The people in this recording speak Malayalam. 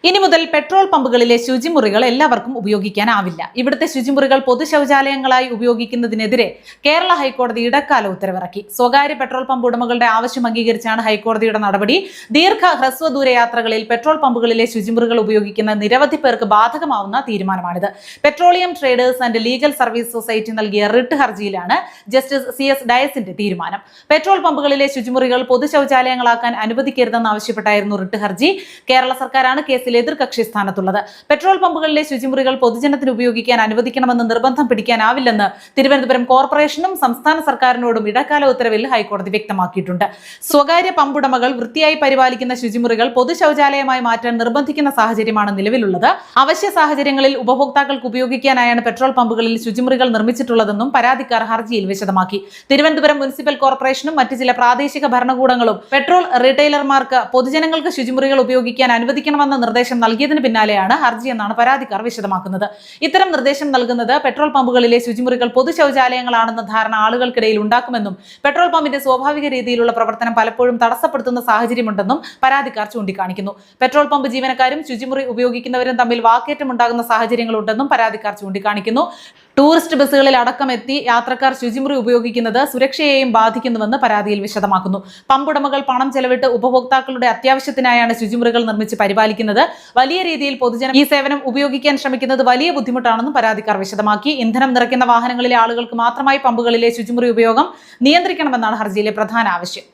ഇനി മുതൽ പെട്രോൾ പമ്പുകളിലെ ശുചിമുറികൾ എല്ലാവർക്കും ഉപയോഗിക്കാനാവില്ല. ഇവിടുത്തെ ശുചിമുറികൾ പൊതു ശൗചാലയങ്ങളായി ഉപയോഗിക്കുന്നതിനെതിരെ കേരള ഹൈക്കോടതി ഇടക്കാല ഉത്തരവിറക്കി. സ്വകാര്യ പെട്രോൾ പമ്പ് ഉടമകളുടെ ആവശ്യം അംഗീകരിച്ചാണ് ഹൈക്കോടതിയുടെ നടപടി. ദീർഘ ഹ്രസ്വദൂര യാത്രകളിൽ പെട്രോൾ പമ്പുകളിലെ ശുചിമുറികൾ ഉപയോഗിക്കുന്ന നിരവധി പേർക്ക് ബാധകമാവുന്ന തീരുമാനമാണിത്. Petroleum traders and legal service society നൽകിയ റിട്ട് ഹർജിയിലാണ് ജസ്റ്റിസ് CS ഡയസിന്റെ തീരുമാനം. പെട്രോൾ പമ്പുകളിലെ ശുചിമുറികൾ പൊതു ശൗചാലയങ്ങളാക്കാൻ അനുവദിക്കരുതെന്ന് ആവശ്യപ്പെട്ടായിരുന്നു റിട്ട് ഹർജി. കേരള സർക്കാരാണ് കേസിൽ എതിർകക്ഷി സ്ഥാനത്തുള്ളത്. പെട്രോൾ പമ്പുകളിലെ ശുചിമുറികൾ പൊതുജനത്തിന് ഉപയോഗിക്കാൻ അനുവദിക്കണമെന്ന് നിർബന്ധം പിടിക്കാനാവില്ലെന്ന് തിരുവനന്തപുരം കോർപ്പറേഷനും സംസ്ഥാന സർക്കാരിനോടും ഇടക്കാല ഉത്തരവിൽ ഹൈക്കോടതി വ്യക്തമാക്കിയിട്ടുണ്ട്. സ്വകാര്യ പമ്പുടമകൾ വൃത്തിയായി പരിപാലിക്കുന്ന ശുചിമുറികൾ പൊതു ശൗചാലയമായി മാറ്റാൻ നിർബന്ധിക്കുന്ന സാഹചര്യമാണ് നിലവിലുള്ളത്. അവശ്യ സാഹചര്യങ്ങളിൽ ഉപഭോക്താക്കൾക്ക് ഉപയോഗിക്കാനായാണ് പെട്രോൾ പമ്പുകളിൽ ശുചിമുറികൾ നിർമ്മിച്ചിട്ടുള്ളതെന്നും പരാതിക്കാർ ഹർജിയിൽ വിശദമാക്കി. തിരുവനന്തപുരം മുനിസിപ്പൽ കോർപ്പറേഷനും മറ്റ് ചില പ്രാദേശിക ഭരണകൂടങ്ങളും പെട്രോൾ റീറ്റെയിലർമാർക്ക് പൊതുജനങ്ങൾക്ക് ശുചിമുറികൾ ഉപയോഗിക്കാൻ അനുവദിക്കണമെന്ന നിർദ്ദേശം നൽകിയതിന് പിന്നാലെയാണ് ഹർജി എന്നാണ് പരാതിക്കാർ വിശദമാക്കുന്നത്. ഇത്തരം നിർദ്ദേശം നൽകുന്നത് പെട്രോൾ പമ്പുകളിലെ ശുചിമുറികൾ പൊതു ശൗചാലയങ്ങളാണെന്ന ധാരണ ആളുകൾക്കിടയിൽ ഉണ്ടാക്കുമെന്നും പെട്രോൾ പമ്പിന്റെ സ്വാഭാവിക രീതിയിലുള്ള പ്രവർത്തനം പലപ്പോഴും തടസ്സപ്പെടുത്തുന്ന സാഹചര്യമുണ്ടെന്നും പരാതിക്കാർ ചൂണ്ടിക്കാണിക്കുന്നു. പെട്രോൾ പമ്പ് ജീവനക്കാരും ശുചിമുറി ഉപയോഗിക്കുന്നവരും തമ്മിൽ വാക്കേറ്റമുണ്ടാകുന്ന സാഹചര്യങ്ങളുണ്ടെന്നും പരാതിക്കാർ ചൂണ്ടിക്കാണിക്കുന്നു. ടൂറിസ്റ്റ് ബസ്സുകളിൽ അടക്കം എത്തി യാത്രക്കാർ ശുചിമുറി ഉപയോഗിക്കുന്നത് സുരക്ഷയെയും ബാധിക്കുന്നുവെന്ന് പരാതിയിൽ വിശദമാക്കുന്നു. പമ്പുടമകൾ പണം ചെലവിട്ട് ഉപഭോക്താക്കളുടെ അത്യാവശ്യത്തിനായാണ് ശുചിമുറികൾ നിർമ്മിച്ച് പരിപാലിക്കുന്നത്. വലിയ രീതിയിൽ പൊതുജനം ഈ സേവനം ഉപയോഗിക്കാൻ ശ്രമിക്കുന്നത് വലിയ ബുദ്ധിമുട്ടാണെന്നും പരാതിക്കാർ വിശദമാക്കി. ഇന്ധനം നിറയ്ക്കുന്ന വാഹനങ്ങളിലെ ആളുകൾക്ക് മാത്രമായി പമ്പുകളിലെ ശുചിമുറി ഉപയോഗം നിയന്ത്രിക്കണമെന്നാണ് ഹർജിയിലെ പ്രധാന ആവശ്യം.